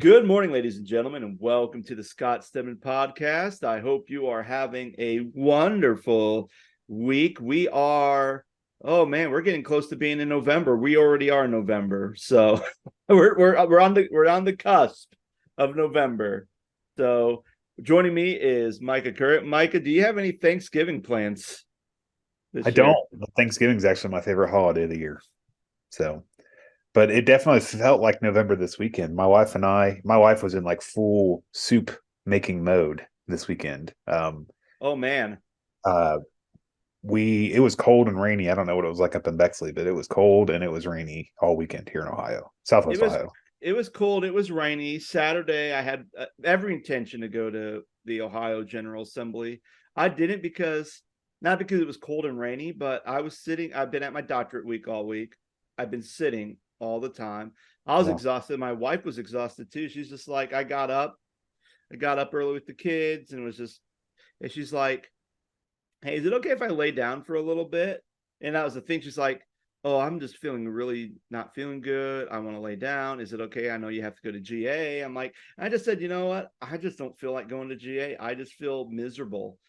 Good morning, ladies and gentlemen, and welcome to the Stedman podcast. I hope you are having a wonderful week. We're getting close to being in November. We already are in November, so we're on the cusp of November. So joining me is Micha Current. Micha, do you have any Thanksgiving plans this I year? don't. Thanksgiving is actually my favorite holiday of the year. But it definitely felt like November this weekend. My wife was in like full soup making mode this weekend. Oh man. Uh, it was cold and rainy. I don't know what it was like up in Bexley, but it was cold and it was rainy all weekend here in Ohio, It Southwest was Ohio. it was cold. It was rainy. Saturday, I had every intention to go to the Ohio General Assembly. I didn't not because it was cold and rainy, but I was sitting. I've been at my doctorate week all week. I've been sitting all the time. I was Yeah. exhausted. My wife was exhausted too. She's just like, I got up early with the kids and she's like, hey, is it okay if I lay down for a little bit? And that was the thing. She's like, oh, I'm just feeling really not feeling good. I want to lay down. Is it okay? I know you have to go to GA. I'm like, I just said, you know what? I just don't feel like going to GA. I just feel miserable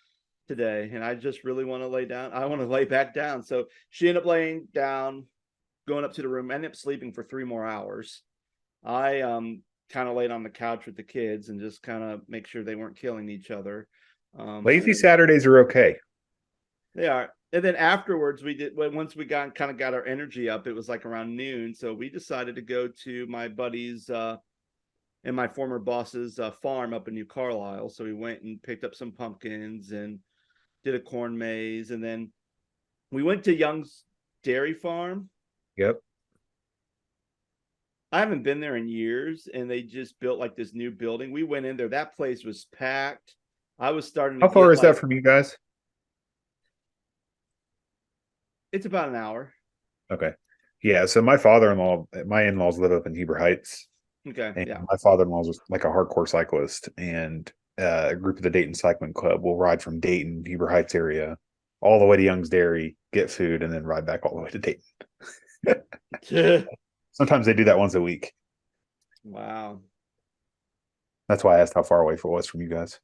today. And I just really want to lay down. I want to lay back down. So she ended up laying down, going up to the room, ended up sleeping for 3 more hours. I kind of laid on the couch with the kids and just kind of make sure they weren't killing each other. Lazy Saturdays are okay. They are. And then afterwards, once we got our energy up, it was like around noon. So we decided to go to my buddy's and my former boss's farm up in New Carlisle. So we went and picked up some pumpkins and did a corn maze. And then we went to Young's Dairy Farm. Yep. I haven't been there in years, and they just built like this new building. We went in there. That place was packed. I was starting to How far get is that from you guys? it's about an hour. Okay. Yeah. So my in-laws live up in Heber Heights. Okay. And Yeah. my father-in-law was like a hardcore cyclist, and a group of the Dayton Cycling Club will ride from Dayton, Heber Heights area, all the way to Young's Dairy, get food, and then ride back all the way to Dayton. Sometimes they do that once a week. Wow. That's why I asked how far away it was from you guys.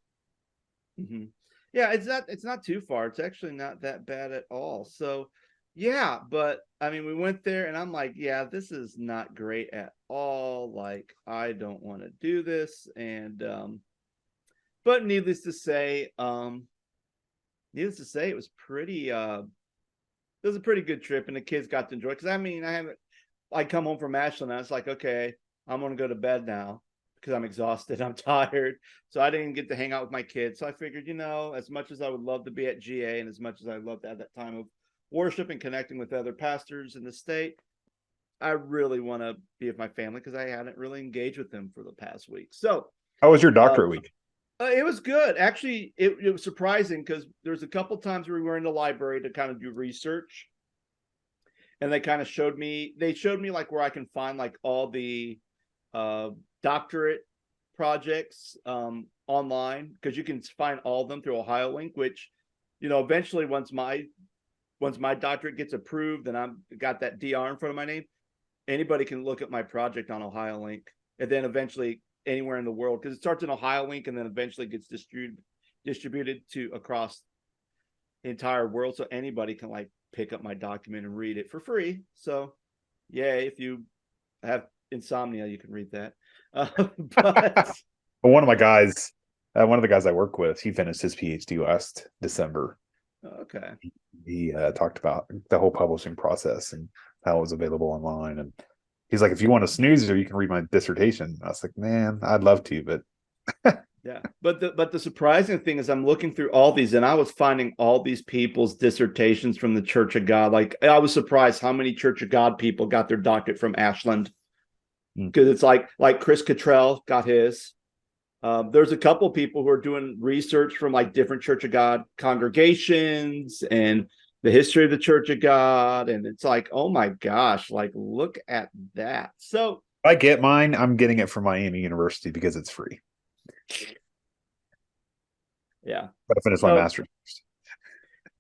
Mm-hmm. Yeah, it's not too far. It's actually not that bad at all. So yeah, but I mean, we went there and I'm like, yeah, this is not great at all. Like, I don't want to do this. And but needless to say, it was a pretty good trip, and the kids got to enjoy it. Because I mean, I come home from Ashland and I was like, okay, I'm gonna go to bed now because I'm exhausted, I'm tired. So I didn't get to hang out with my kids. So I figured, as much as I would love to be at GA and as much as I loved to have that time of worship and connecting with other pastors in the state, I really want to be with my family because I hadn't really engaged with them for the past week. So How was your doctorate week? it was good. Actually, it was surprising because there's a couple times where we were in the library to kind of do research. And they kind of showed me like where I can find like all the doctorate projects online, because you can find all of them through Ohio Link, which, eventually once my doctorate gets approved and I've got that DR in front of my name, anybody can look at my project on Ohio Link, and then eventually anywhere in the world, because it starts in Ohio Link and then eventually gets distributed to across the entire world, so anybody can like pick up my document and read it for free. So yeah, if you have insomnia, you can read that. But One of the guys I work with, he finished his PhD last December. okay. He talked about the whole publishing process and how it was available online. And he's like, if you want a snoozer, you can read my dissertation. I was like, man, I'd love to, but Yeah, but the surprising thing is I'm looking through all these and I was finding all these people's dissertations from the Church of God. Like, I was surprised how many Church of God people got their doctorate from Ashland, because it's like Chris Cottrell got his. There's a couple people who are doing research from like different Church of God congregations and the history of the Church of God, and it's like, oh my gosh, like look at that. So if I get mine, I'm getting it from Miami University because it's free. Yeah. But I finish my master's first.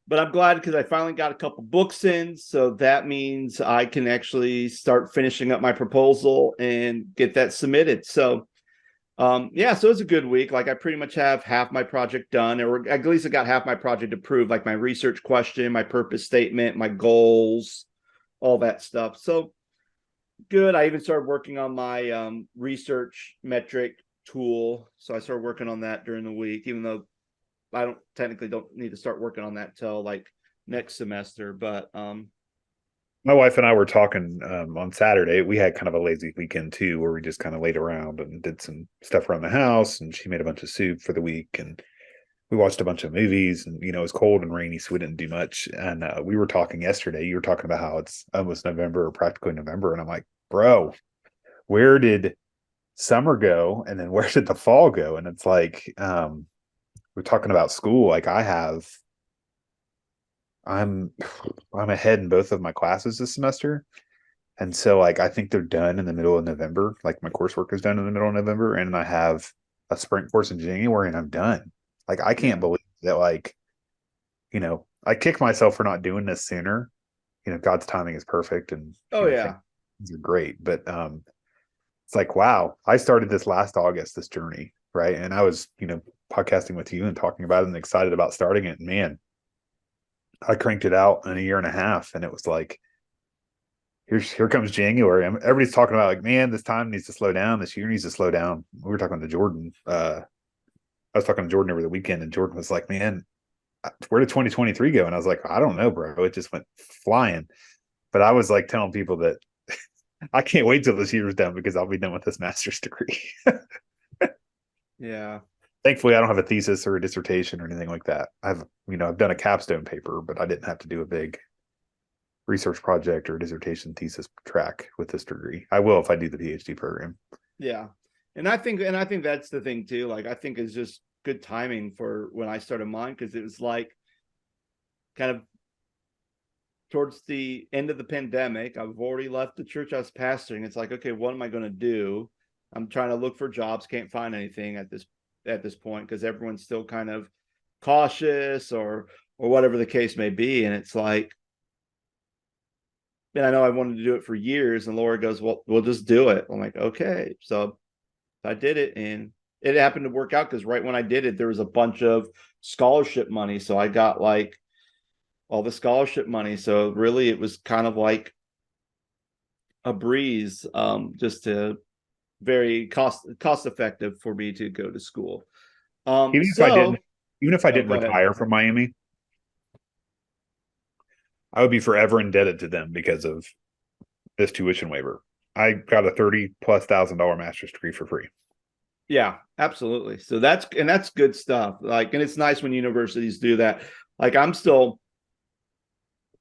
But I'm glad because I finally got a couple books in. So that means I can actually start finishing up my proposal and get that submitted. So Yeah, so it's a good week. Like I pretty much have half my project done, or at least I got half my project approved, like my research question, my purpose statement, my goals, all that stuff. So good. I even started working on my research metric tool. So I started working on that during the week, even though I don't need to start working on that till like next semester. But My wife and I were talking on Saturday. We had kind of a lazy weekend too, where we just kind of laid around and did some stuff around the house. And she made a bunch of soup for the week, and we watched a bunch of movies. And it was cold and rainy, so we didn't do much. And we were talking yesterday. You were talking about how it's almost November or practically November, and I'm like, bro, where did summer go? And then where did the fall go? And it's like we're talking about school. Like I'm I'm ahead in both of my classes this semester. And so like I think they're done in the middle of November. Like my coursework is done in the middle of November, and I have a sprint course in January and I'm done. Like I can't yeah. believe that I kick myself for not doing this sooner. God's timing is perfect, and Oh yeah. things are great. But it's like, wow, I started this last August, this journey, right? And I was, podcasting with you and talking about it and excited about starting it. And man, I cranked it out in a year and a half, and it was like, here comes January. Everybody's talking about like, man, this time needs to slow down. This year needs to slow down. We were talking to Jordan. I was talking to Jordan over the weekend, and Jordan was like, man, where did 2023 go? And I was like, I don't know, bro. It just went flying. But I was like telling people that I can't wait till this year's done because I'll be done with this master's degree. Yeah. Thankfully, I don't have a thesis or a dissertation or anything like that. I've done a capstone paper, but I didn't have to do a big research project or dissertation thesis track with this degree. I will if I do the PhD program. Yeah. And I think that's the thing too. Like I think it's just good timing for when I started mine, because it was like kind of towards the end of the pandemic. I've already left the church I was pastoring. It's like, okay, what am I going to do? I'm trying to look for jobs, can't find anything at this point because everyone's still kind of cautious or whatever the case may be. And it's like, and I know I wanted to do it for years, and Laura goes, well, we'll just do it. I'm like, okay. So I did it, and it happened to work out because right when I did it, there was a bunch of scholarship money. So I got like all the scholarship money. So really it was kind of like a breeze, just to very cost effective for me to go to school. Even if I didn't, So even if I oh, didn't go ahead. retire from Miami, I would be forever indebted to them because of this tuition waiver. I got a $30,000+ master's degree for free. Yeah, absolutely. So that's good stuff. Like, and it's nice when universities do that. Like I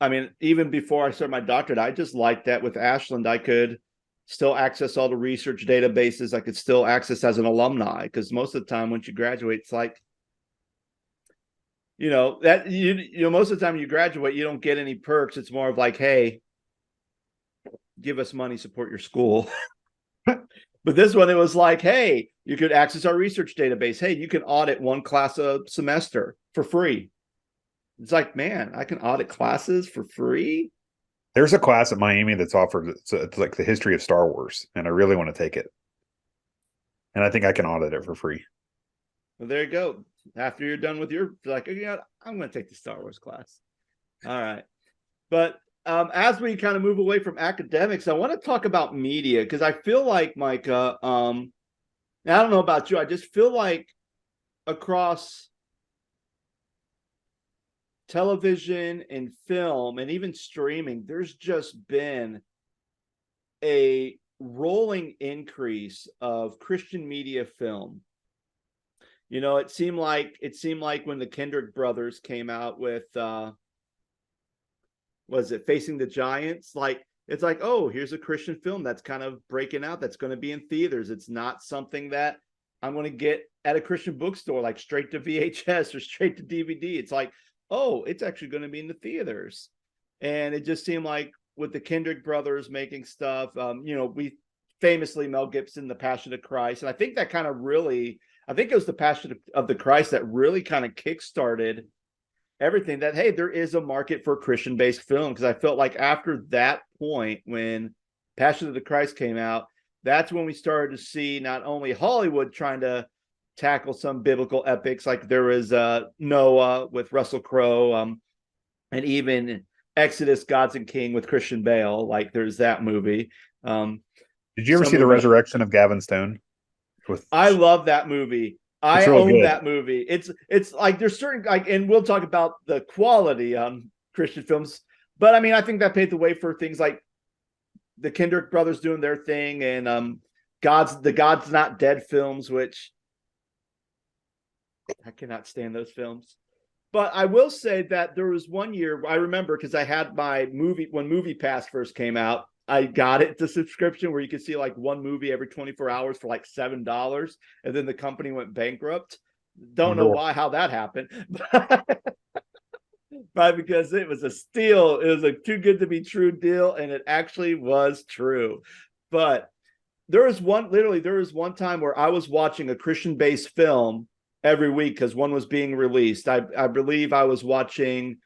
mean, even before I started my doctorate, I just liked that with Ashland, I could still access all the research databases. I could still access as an alumni, because most of the time once you graduate, it's like, most of the time you graduate, you don't get any perks. It's more of like, hey, give us money, support your school. But this one, it was like, hey, you could access our research database. Hey, you can audit one class a semester for free. It's like, man, I can audit classes for free. There's a class at Miami that's offered. It's like the history of Star Wars, and I really want to take it. And I think I can audit it for free. Well, there you go. After you're done with your, like, I'm going to take the Star Wars class. All right. But as we kind of move away from academics, I want to talk about media, because I feel like, Micah, I don't know about you, I just feel like across television and film and even streaming, there's just been a rolling increase of Christian media film. It seemed like when the Kendrick brothers came out with was it Facing the Giants? Like, it's like, oh, here's a Christian film that's kind of breaking out, that's going to be in theaters. It's not something that I'm going to get at a Christian bookstore, like straight to VHS or straight to DVD. It's like, oh, it's actually going to be in the theaters. And it just seemed like with the Kendrick brothers making stuff, we famously, Mel Gibson, The Passion of Christ. And I think that kind of really, I think it was The Passion of the Christ that really kind of kickstarted everything, that, hey, there is a market for Christian-based film. Because I felt like after that point, when Passion of the Christ came out, that's when we started to see not only Hollywood trying to tackle some biblical epics, like there was Noah with Russell Crowe, and even Exodus, Gods and King with Christian Bale. Like there's that movie. Did you ever see the Resurrection of Gavin Stone? I love that movie. I really own good. that movie. It's like there's certain like, and we'll talk about the quality Christian films, but I mean I think that paved the way for things like the Kendrick brothers doing their thing, and God's Not Dead films, which I cannot stand those films. But I will say that there was one year I remember, because I had my movie when Movie Pass first came out. I got it to subscription where you could see like one movie every 24 hours for like $7, and then the company went bankrupt. Don't know how that happened, but because it was a steal, it was a too good to be true deal, and it actually was true. But there was one time where I was watching a Christian-based film every week because one was being released. I believe I was watching,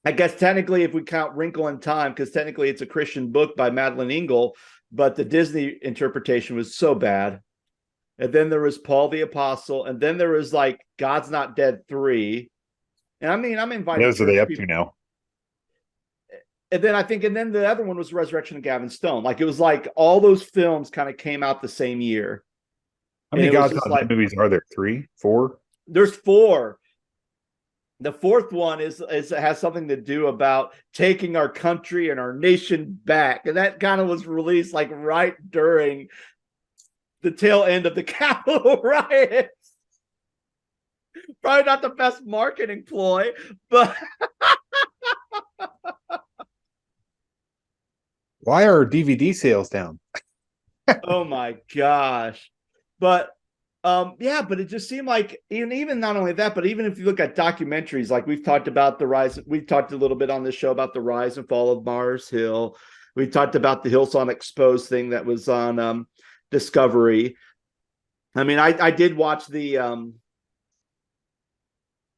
I guess technically if we count Wrinkle in Time, because technically it's a Christian book by Madeline Engel, but the Disney interpretation was so bad. And then there was Paul the Apostle, and then there was like God's Not Dead 3. And I mean, I'm inviting. Those are they up to now? And then the other one was Resurrection of Gavin Stone. Like it was like all those films kind of came out the same year. How many God's Not Dead movies are there? 3, 4? There's 4. The fourth one has something to do about taking our country and our nation back, and that kind of was released like right during the tail end of the Capitol riots. Probably not the best marketing ploy, but why are DVD sales down? Oh my gosh. But yeah, but it just seemed like even not only that, but even if you look at documentaries, like we've talked about we've talked a little bit on this show about the rise and fall of Mars Hill. We talked about the Hillsong Exposed thing that was on Discovery. I mean, I did watch the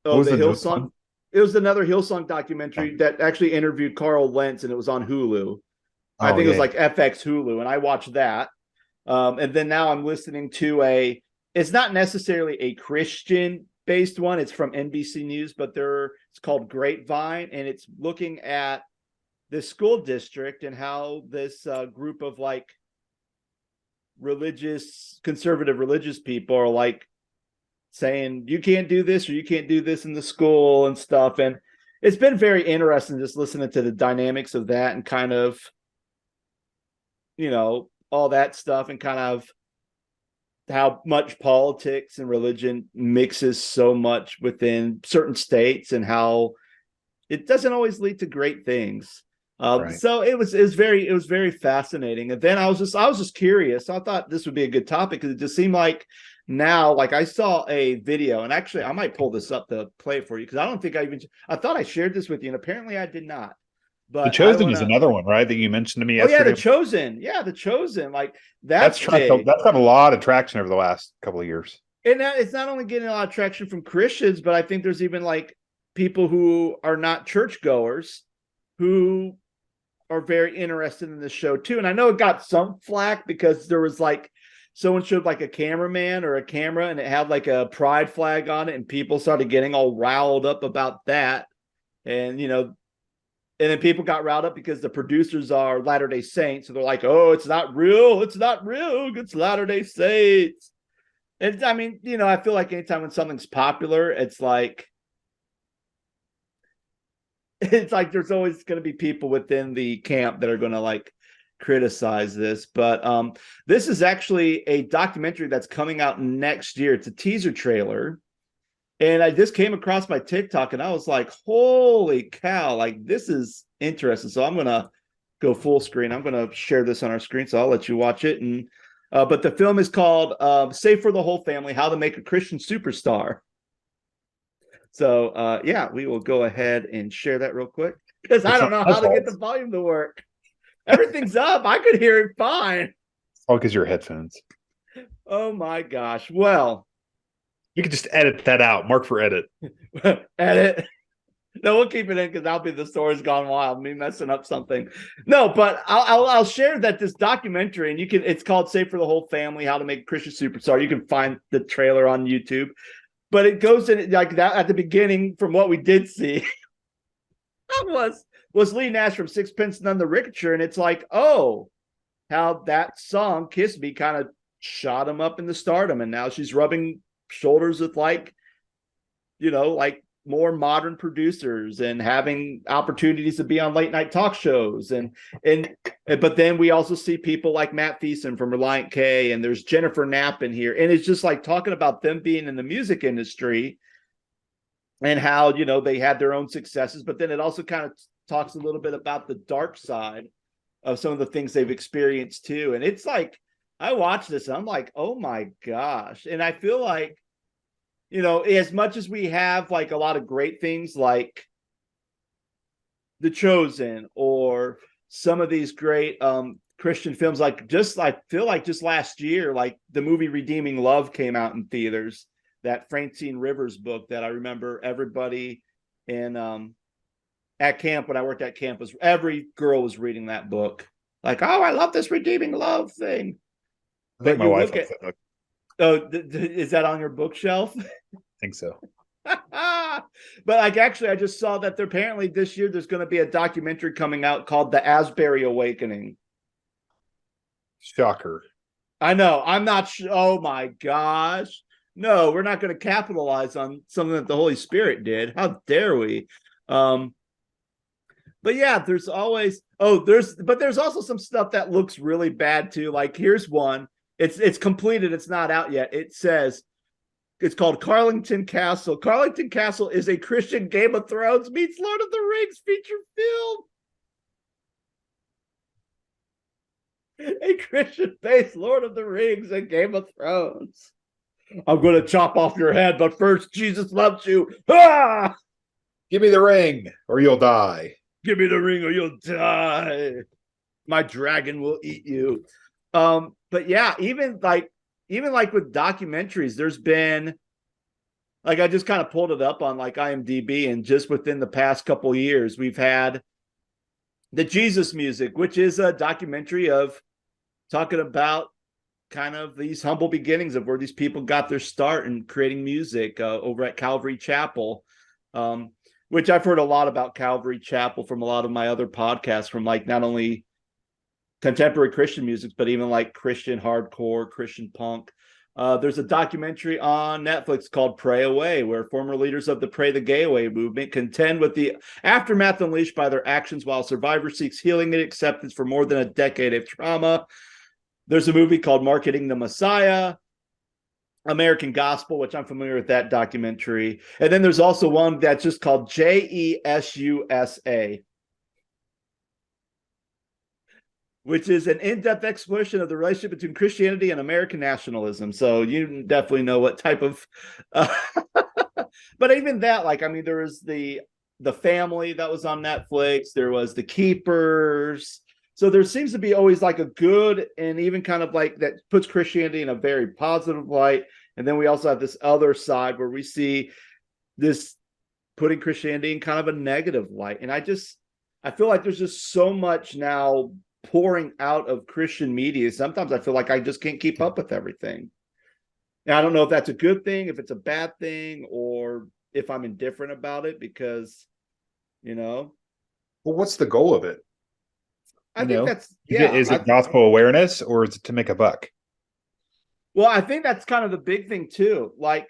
Hillsong. It was another Hillsong documentary that actually interviewed Carl Lentz, and it was on Hulu. I think it was like FX Hulu, and I watched that. And then now I'm listening to it's not necessarily a Christian-based one. It's from NBC News, but it's called Grapevine, and it's looking at this school district and how this group of like conservative religious people are like saying you can't do this or you can't do this in the school and stuff. And it's been very interesting just listening to the dynamics of that and kind of, all that stuff, and kind of how much politics and religion mixes so much within certain states and how it doesn't always lead to great things. Right. So it was very fascinating. And then I was just curious. I thought this would be a good topic because it just seemed like now, like I saw a video, and actually I might pull this up to play it for you because I don't think I thought I shared this with you, and apparently I did not. But The Chosen is another one, right? That you mentioned to me yesterday. Yeah, The Chosen. Like that's had a lot of traction over the last couple of years. And it's not only getting a lot of traction from Christians, but I think there's even like people who are not churchgoers who are very interested in this show too. And I know it got some flack because there was like someone showed like a cameraman or a camera and it had like a pride flag on it, and people started getting all riled up about that. And and then people got riled up because the producers are Latter-day Saints. So they're like, oh, it's not real. It's Latter-day Saints. And I mean, I feel like anytime when something's popular, it's like there's always going to be people within the camp that are going to like criticize this. But this is actually a documentary that's coming out next year. It's a teaser trailer. And I just came across my TikTok and I was like, holy cow, like this is interesting. So I'm going to go full screen. I'm going to share this on our screen. So I'll let you watch it. And but the film is called Safe for the Whole Family, How to Make a Christian Superstar. So yeah, we will go ahead and share that real quick because I don't know how to get the volume to work. Everything's up. I could hear it fine. Oh, because your headphones. Oh my gosh. Well, you could just edit that out. Mark for edit. Edit. No, we'll keep it in because that'll be the story's gone wild. Me messing up something. No, but I'll share that this documentary, and it's called "Safe for the Whole Family: How to Make Christian Superstar." You can find the trailer on YouTube, but it goes in like that at the beginning. From what we did see, was Lee Nash from Sixpence None the Richer, and it's like, oh, how that song "Kiss Me" kind of shot him up into stardom, and now she's rubbing shoulders with like more modern producers and having opportunities to be on late night talk shows. But then we also see people like Matt Thiessen from Reliant K, and there's Jennifer Knapp in here. And it's just like talking about them being in the music industry and how, they had their own successes. But then it also kind of talks a little bit about the dark side of some of the things they've experienced too. And it's like, I watched this and I'm like, oh my gosh. And I feel like, as much as we have like a lot of great things like The Chosen or some of these great Christian films, I feel like just last year, like the movie Redeeming Love came out in theaters, that Francine Rivers book that I remember everybody in at camp, when I worked at camp, every girl was reading that book. Like, oh, I love this Redeeming Love thing. I think my wife likes that book. Oh, is that on your bookshelf? I think so. But like, actually, I just saw that apparently this year there's going to be a documentary coming out called The Asbury Awakening. Shocker. I know. I'm not oh my gosh. No, we're not going to capitalize on something that the Holy Spirit did. How dare we? But yeah, there's always there's also some stuff that looks really bad too. Like, here's one. It's completed. It's not out yet. It says it's called Carlington Castle. Carlington Castle is a Christian Game of Thrones meets Lord of the Rings feature film. A Christian-based Lord of the Rings and Game of Thrones. I'm going to chop off your head, but first, Jesus loves you. Ah! Give me the ring, or you'll die. Give me the ring, or you'll die. My dragon will eat you. But yeah, even like with documentaries, there's been, like, I just kind of pulled it up on like IMDb, and just within the past couple years, we've had the Jesus Music, which is a documentary of talking about kind of these humble beginnings of where these people got their start in creating music over at Calvary Chapel, which I've heard a lot about Calvary Chapel from a lot of my other podcasts, from like not only contemporary Christian music, but even like Christian hardcore, Christian punk. There's a documentary on Netflix called Pray Away, where former leaders of the Pray the Gay Away movement contend with the aftermath unleashed by their actions while survivor seeks healing and acceptance for more than a decade of trauma. There's a movie called Marketing the Messiah, American Gospel, which I'm familiar with that documentary. And then there's also one that's just called JESUSA, which is an in-depth exploration of the relationship between Christianity and American nationalism. So you definitely know what type of but even that, like, I mean, there was the Family that was on Netflix, there was The Keepers. So there seems to be always like a good, and even kind of like that puts Christianity in a very positive light. And then we also have this other side where we see this putting Christianity in kind of a negative light. And I feel like there's just so much now pouring out of Christian media. Sometimes I feel like I just can't keep up with everything. Now, I don't know if that's a good thing, if it's a bad thing, or if I'm indifferent about it, because, well, what's the goal of it? I think that's, yeah. Is it gospel awareness, or is it to make a buck? Well, I think that's kind of the big thing too. Like,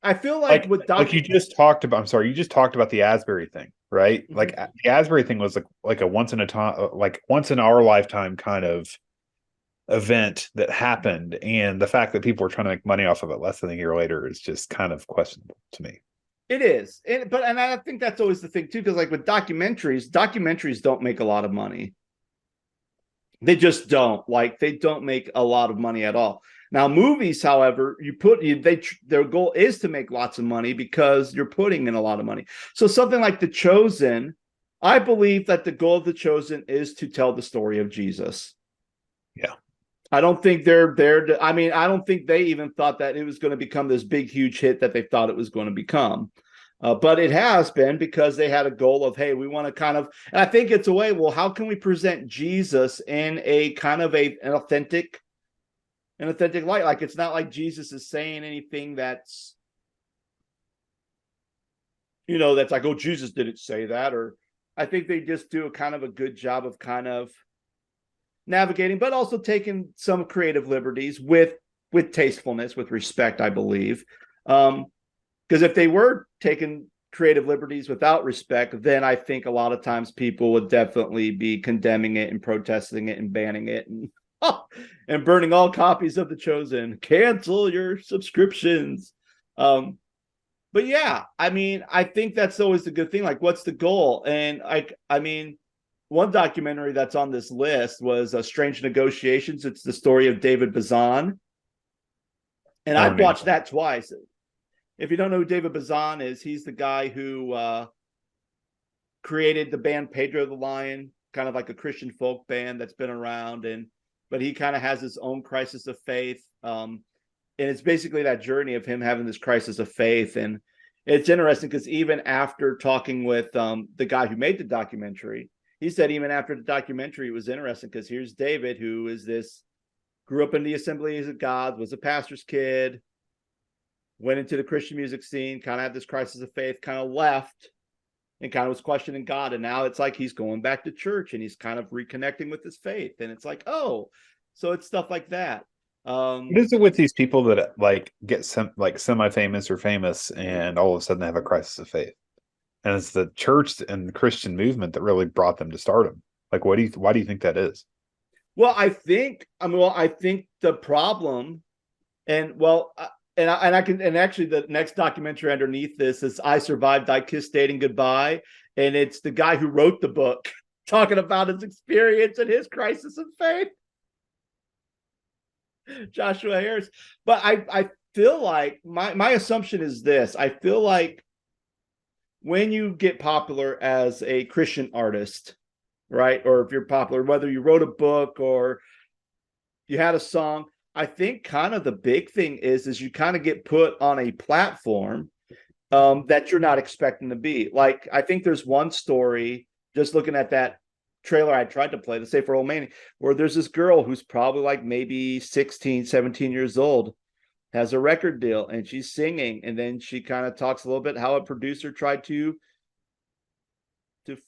I feel like with you just talked about, I'm sorry, you just talked about the Asbury thing, right? Mm-hmm. Like the Asbury thing was like a once in our lifetime kind of event that happened, and the fact that people were trying to make money off of it less than a year later is just kind of questionable to me. It is, and I think that's always the thing too, because like with documentaries don't make a lot of money. They just don't. Like, they don't make a lot of money at all. Now, movies, however, their goal is to make lots of money because you're putting in a lot of money. So something like The Chosen, I believe that the goal of The Chosen is to tell the story of Jesus. Yeah. I don't think they're there. I don't think they even thought that it was going to become this big, huge hit that they thought it was going to become. But it has been because they had a goal of, hey, we want to kind of, and I think it's a way, well, how can we present Jesus in a kind of an authentic light? Like, it's not like Jesus is saying anything that's, that's like, oh, Jesus didn't say that. Or I think they just do a kind of a good job of kind of navigating, but also taking some creative liberties with tastefulness, with respect, I believe. Because if they were taking creative liberties without respect, then I think a lot of times people would definitely be condemning it and protesting it and banning it and and burning all copies of The Chosen. Cancel your subscriptions. But yeah, I mean, I think that's always the good thing. Like, what's the goal? And I mean, one documentary that's on this list was Strange Negotiations. It's the story of David Bazan. And Oh, I've no. watched that twice. If you don't know who David Bazan is, he's the guy who created the band Pedro the Lion, kind of like a Christian folk band that's been around. But he kind of has his own crisis of faith. And it's basically that journey of him having this crisis of faith. And it's interesting because even after talking with the guy who made the documentary, he said even after the documentary, it was interesting because here's David, who is this, grew up in the Assemblies of God, was a pastor's kid, went into the Christian music scene, kind of had this crisis of faith, kind of left and kind of was questioning God. And now it's like he's going back to church and he's kind of reconnecting with his faith. And it's like, oh, so it's stuff like that. What is it with these people that like get some like semi-famous or famous and all of a sudden they have a crisis of faith? And it's the church and the Christian movement that really brought them to stardom. Like, why do you think that is? Well, I think the problem, and well, I can, and actually the next documentary underneath this is I Survived, I Kissed Dating Goodbye. And it's the guy who wrote the book talking about his experience and his crisis of faith, Joshua Harris. But I feel like my assumption is this. I feel like when you get popular as a Christian artist, right? Or if you're popular, whether you wrote a book or you had a song, I think kind of the big thing is you kind of get put on a platform that you're not expecting to be. Like, I think there's one story, just looking at that trailer I tried to play, to say for Old Man, where there's this girl who's probably like maybe 16, 17 years old, has a record deal and she's singing. And then she kind of talks a little bit how a producer tried to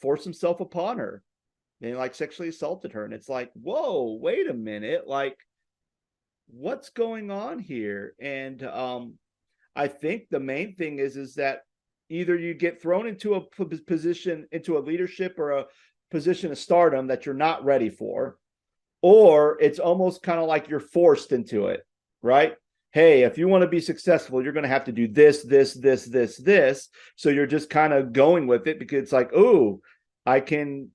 force himself upon her and like sexually assaulted her. And it's like, whoa, wait a minute. Like, what's going on here? And I think the main thing is that either you get thrown into a position, into a leadership or a position of stardom that you're not ready for, or it's almost kind of like you're forced into it, right? Hey, if you want to be successful, you're going to have to do this, this, this, this, this. So you're just kind of going with it because it's like, oh, I can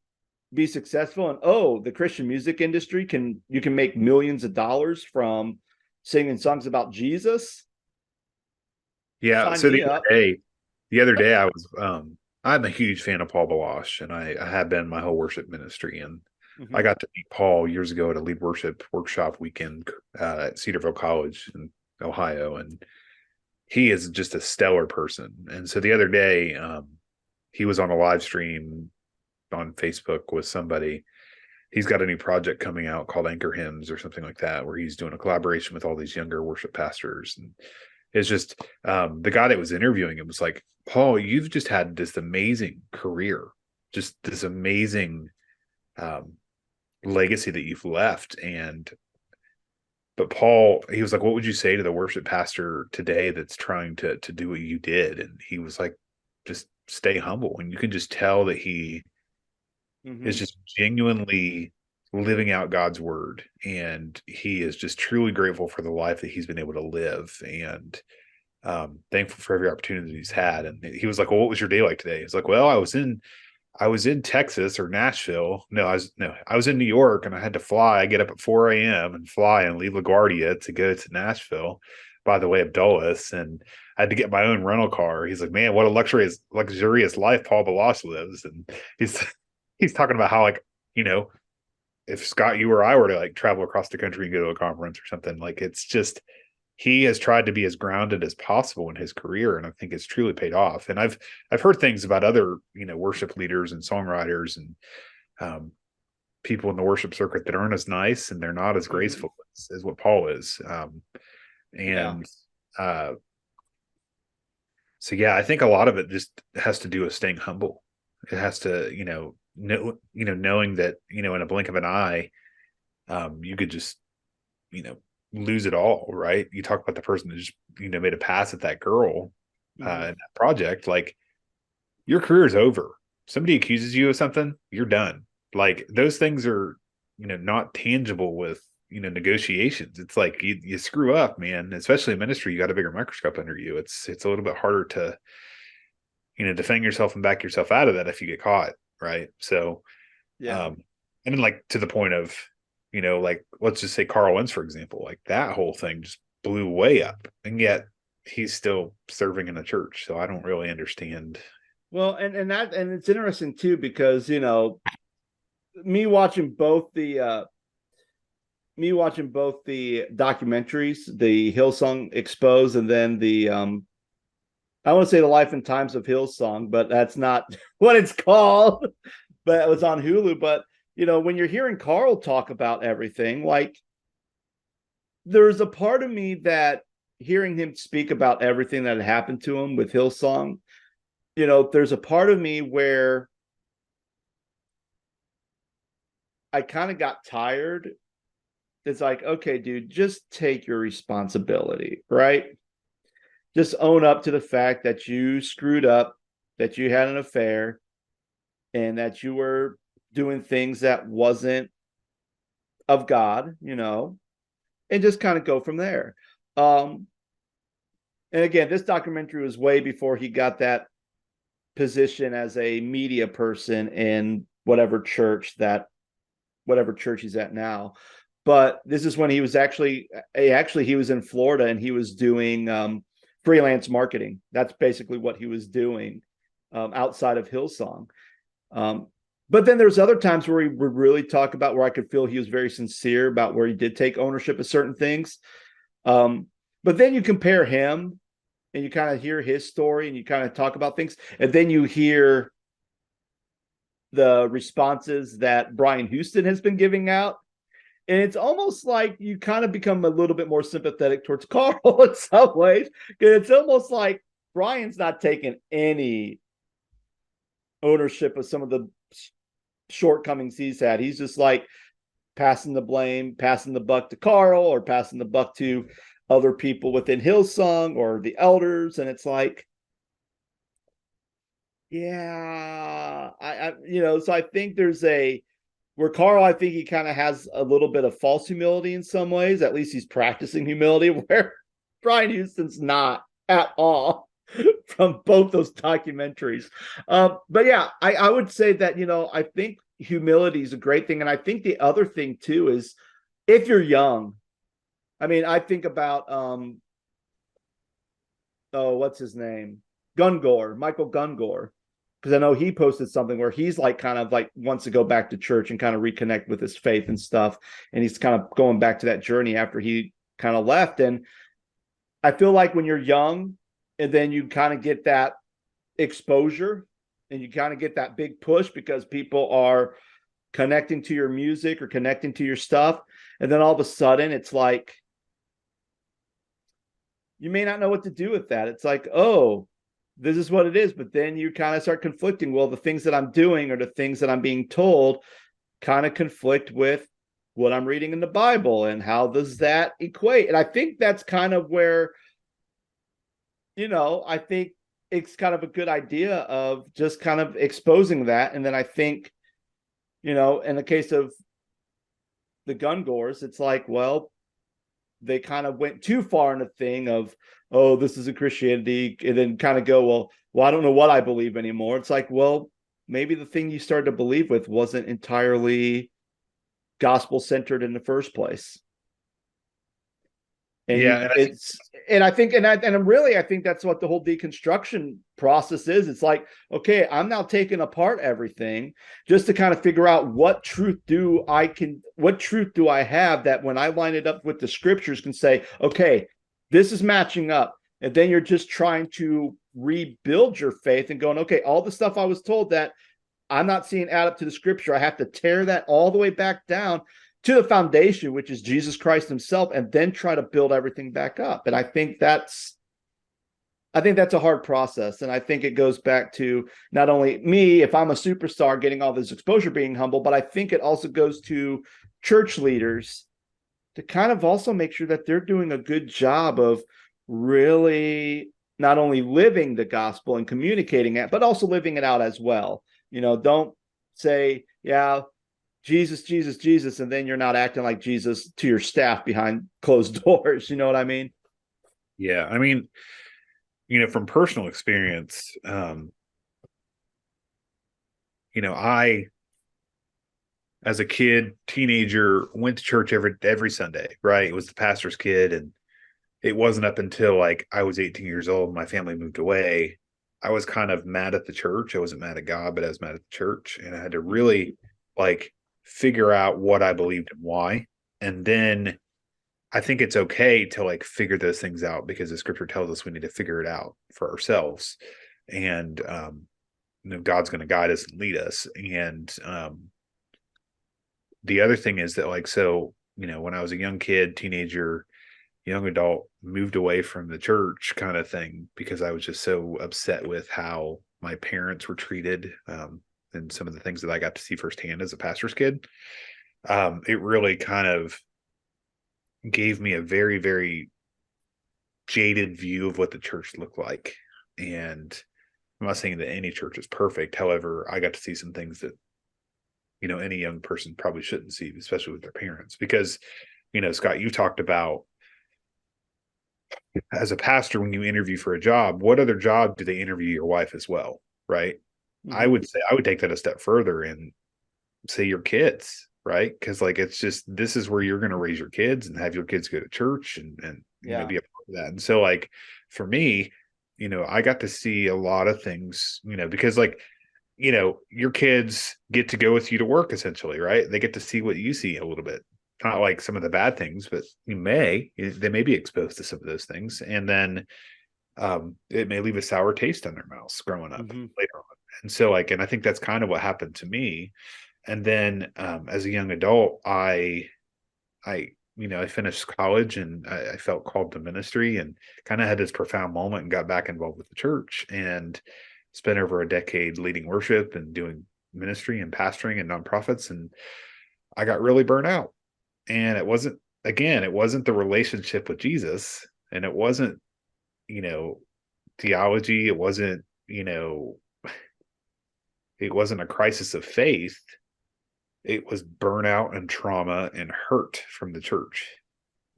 be successful. And oh, the Christian music industry you can make millions of dollars from singing songs about Jesus. Yeah. Sign So me up. the other day I was I'm a huge fan of Paul Balash, and I have been my whole worship ministry. And I got to meet Paul years ago at a lead worship workshop weekend at Cedarville College in Ohio, and he is just a stellar person. And so the other day, he was on a live stream on Facebook with somebody. He's got a new project coming out called Anchor Hymns or something like that, where he's doing a collaboration with all these younger worship pastors. And it's just the guy that was interviewing him was like, Paul, you've just had this amazing career, just this amazing legacy that you've left. But Paul, he was like, what would you say to the worship pastor today that's trying to do what you did? And he was like, just stay humble. And you can just tell that he is just genuinely living out God's word. And he is just truly grateful for the life that he's been able to live, and thankful for every opportunity he's had. And he was like, well, what was your day like today? He's like, well, I was in Texas or Nashville. No, I was in New York, and I had to fly. I get up at 4 a.m. and fly and leave LaGuardia to go to Nashville by the way of Dulles. And I had to get my own rental car. He's like, man, what a luxurious life Paul Balash lives. And he's talking about how, like, if Scott, you or I were to like travel across the country and go to a conference or something, like, it's just he has tried to be as grounded as possible in his career, and I think it's truly paid off. And I've heard things about other, worship leaders and songwriters and people in the worship circuit that aren't as nice and they're not as graceful as what Paul is. And so yeah, I think a lot of it just has to do with staying humble. It has to, knowing that, in a blink of an eye, you could just, lose it all, right? You talk about the person that just, made a pass at that girl in that project. Like, your career is over. Somebody accuses you of something, you're done. Like, those things are, not tangible with, negotiations. It's like you screw up, man, especially in ministry, you got a bigger microscope under you. It's a little bit harder to, defend yourself and back yourself out of that if you get caught. Right. So, and then, like, to the point of, like, let's just say Carl Lentz, for example, like, that whole thing just blew way up, and yet he's still serving in a church. So I don't really understand. Well, and it's interesting too, because, me watching both the documentaries, the Hillsong Exposed, and then the I want to say the Life and Times of Hillsong, but that's not what it's called. But it was on Hulu. But when you're hearing Carl talk about everything, like, there's a part of me that, hearing him speak about everything that had happened to him with Hillsong, there's a part of me where I kind of got tired. It's like, okay, dude, just take your responsibility, right? Just own up to the fact that you screwed up, that you had an affair, and that you were doing things that wasn't of God, and just kind of go from there. And again, this documentary was way before he got that position as a media person in whatever church he's at now. But this is when he was he was in Florida, and he was doing freelance marketing. That's basically what he was doing outside of Hillsong. But then there's other times where he would really talk about, where I could feel he was very sincere about where he did take ownership of certain things. But then you compare him, and you kind of hear his story, and you kind of talk about things, and then you hear the responses that Brian Houston has been giving out. And it's almost like you kind of become a little bit more sympathetic towards Carl in some ways. It's almost like Brian's not taking any ownership of some of the shortcomings he's had. He's just like passing the blame, passing the buck to Carl, or passing the buck to other people within Hillsong or the elders. And it's like, yeah, so I think there's where Carl, I think he kind of has a little bit of false humility in some ways. At least he's practicing humility, where Brian Houston's not at all from both those documentaries. But yeah, I would say that, I think humility is a great thing. And I think the other thing too is, if you're young, I mean, I think about, what's his name? Michael Gungor. Because I know he posted something where he's like, kind of like, wants to go back to church and kind of reconnect with his faith and stuff. And he's kind of going back to that journey after he kind of left. And I feel like when you're young, and then you kind of get that exposure, and you kind of get that big push because people are connecting to your music or connecting to your stuff. And then all of a sudden it's like, you may not know what to do with that. It's like, oh, this is what it is. But then you kind of start conflicting. Well, the things that I'm doing, or the things that I'm being told, kind of conflict with what I'm reading in the Bible, and how does that equate? And I think that's kind of where, I think it's kind of a good idea of just kind of exposing that. And then I think, in the case of the Gungors, it's like, well, they kind of went too far in a thing of, oh, this is a Christianity, and then kind of go, well, I don't know what I believe anymore. It's like, well, maybe the thing you started to believe with wasn't entirely gospel centered in the first place. And Yeah, I think that's what the whole deconstruction process is. It's like, okay, I'm now taking apart everything just to kind of figure out what truth do I have, that when I line it up with the scriptures, can say, okay, this is matching up. And then you're just trying to rebuild your faith and going, okay, all the stuff I was told that I'm not seeing add up to the scripture. I have to tear that all the way back down to the foundation, which is Jesus Christ himself, and then try to build everything back up. And I think that's a hard process. And I think it goes back to not only me, if I'm a superstar getting all this exposure, being humble, but I think it also goes to church leaders to kind of also make sure that they're doing a good job of really not only living the gospel and communicating it, but also living it out as well. Don't say, yeah, Jesus, Jesus, Jesus, and then you're not acting like Jesus to your staff behind closed doors. You know what I mean? Yeah. I mean, from personal experience, I, as a kid, teenager, went to church every Sunday, right? It was the pastor's kid. And it wasn't up until like I was 18 years old, my family moved away. I was kind of mad at the church. I wasn't mad at God, but I was mad at the church. And I had to really like figure out what I believed and why. And then I think it's okay to like figure those things out, because the scripture tells us we need to figure it out for ourselves. And God's going to guide us and lead us. And the other thing is that, like, so when I was a young kid, teenager, young adult, moved away from the church kind of thing, because I was just so upset with how my parents were treated, and some of the things that I got to see firsthand as a pastor's kid. It really kind of gave me a very, very jaded view of what the church looked like. And I'm not saying that any church is perfect. However, I got to see some things that, any young person probably shouldn't see, especially with their parents. Because, Scott, you talked about, as a pastor, when you interview for a job, what other job do they interview your wife as well? Right. Mm-hmm. I would say I would take that a step further and say your kids, right? Because like this is where you're going to raise your kids and have your kids go to church and Yeah. be a part of that. And so like for me, I got to see a lot of things, because like your kids get to go with you to work essentially, right? They get to see what you see a little bit. Not like some of the bad things, but they may be exposed to some of those things. And then it may leave a sour taste in their mouths growing up later on. And so like, and I think that's kind of what happened to me. And then as a young adult, I finished college and I felt called to ministry and kind of had this profound moment and got back involved with the church and spent over a decade leading worship and doing ministry and pastoring and nonprofits. And I got really burnt out. And it wasn't the relationship with Jesus, and it wasn't, theology. It wasn't, it wasn't a crisis of faith. It was burnout and trauma and hurt from the church.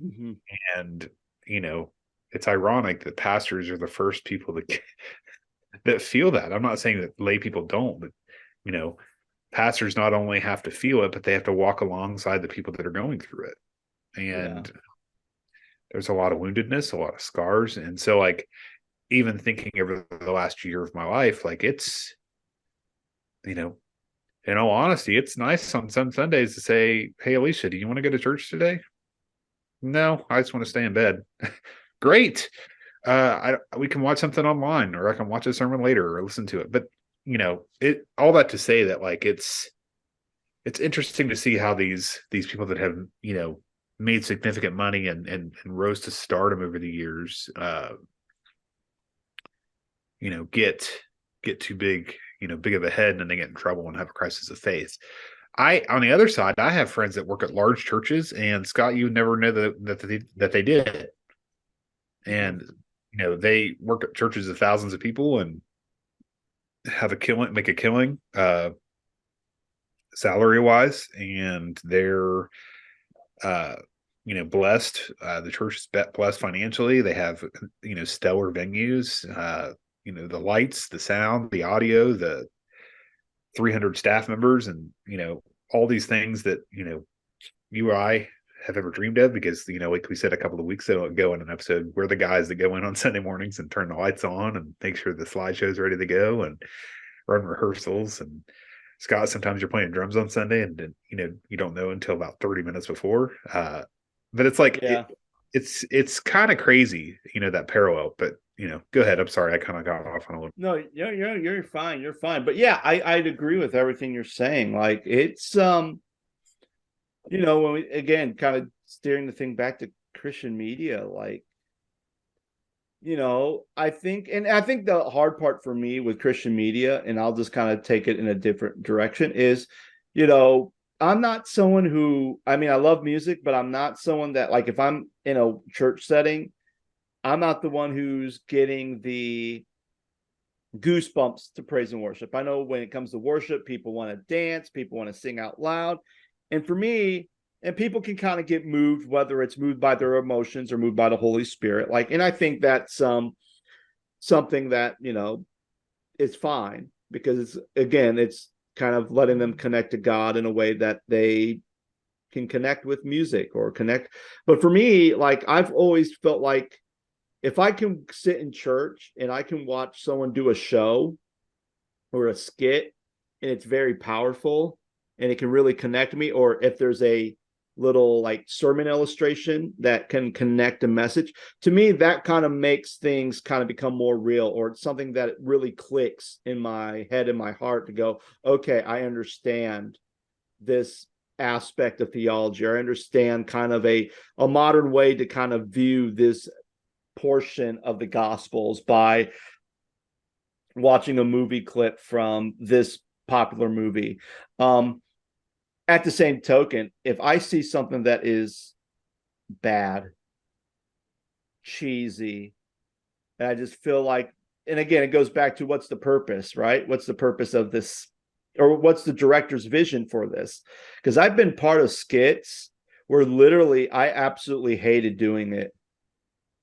Mm-hmm. And, it's ironic that pastors are the first people that feel that. I'm not saying that lay people don't, but, pastors not only have to feel it, but they have to walk alongside the people that are going through it. And there's a lot of woundedness, a lot of scars. And so like, even thinking over the last year of my life, like it's, in all honesty, it's nice on some Sundays to say, hey, Alicia, do you want to go to church today? No, I just want to stay in bed. Great. We can watch something online, or I can watch a sermon later or listen to it. But, all that to say that like, it's interesting to see how these people that have, made significant money and rose to stardom over the years, get too big, big of a head, and then they get in trouble and have a crisis of faith. On the other side, I have friends that work at large churches, and Scott, you never know that they did. And, they work at churches of thousands of people and make a killing, salary wise. And they're, blessed. The church is blessed financially. They have, stellar venues, the lights, the sound, the audio, the 300 staff members, and, all these things that, you or I have ever dreamed of, because, like we said a couple of weeks ago in an episode, we're the guys that go in on Sunday mornings and turn the lights on and make sure the slideshow is ready to go and run rehearsals. And Scott, sometimes you're playing drums on Sunday and, you don't know until about 30 minutes before. But it's like, it's kind of crazy, that parallel. But go ahead. I'm sorry, I kind of got off on a little. No, you're fine. You're fine. But yeah, I'd agree with everything you're saying. Like it's when we again kind of steering the thing back to Christian media, like I think the hard part for me with Christian media, and I'll just kind of take it in a different direction, is, I'm not someone who, I mean, I love music, but I'm not someone that, like, if I'm in a church setting, I'm not the one who's getting the goosebumps to praise and worship. I know when it comes to worship, people want to dance, people want to sing out loud. And for me, and people can kind of get moved, whether it's moved by their emotions or moved by the Holy Spirit. Like, and I think that's something that, is fine, because it's kind of letting them connect to God in a way that they can connect with music or connect. But for me, like, I've always felt like if I can sit in church and I can watch someone do a show or a skit and it's very powerful and it can really connect me, or if there's a little like sermon illustration that can connect a message to me, that kind of makes things kind of become more real, or it's something that really clicks in my head and my heart to go, okay, I understand this aspect of theology, or I understand kind of a modern way to kind of view this portion of the Gospels by watching a movie clip from this popular movie. At the same token, if I see something that is bad, cheesy, and I just feel like, and again, it goes back to what's the purpose, right? What's the purpose of this, or what's the director's vision for this? Because I've been part of skits where literally I absolutely hated doing it.